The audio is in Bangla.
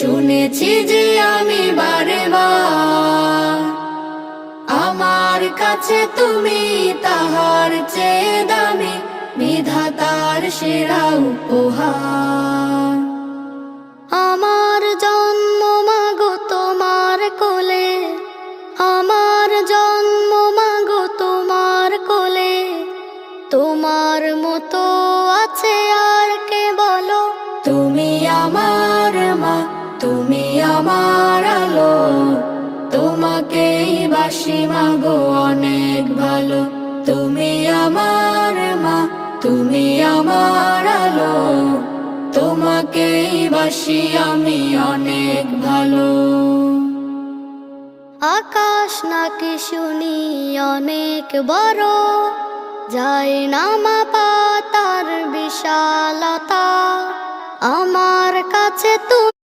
শুনেছি যে আমি বারে বার, আমার কাছে তুমি তাহার চেয়ে দামি, বিধাতার সেরা উপহার। আমার জন্ম মাগো তোমার কোলে, আমার জন্ম মাগো তোমার কোলে, তোমার মতো আছে আর কে বলো? তুমি আমার মা, তুমি আমার আলো, তোমাকেই বাসি মাগো অনেক ভালো। তুমি আমার মা, তুমি আমার আলো, তোমাকেই বাসি আমি অনেক ভালো। আকাশ নাকি শুনি অনেক বড়, যায় না মাপা তার বিশালতা, আমার কাছে তুমি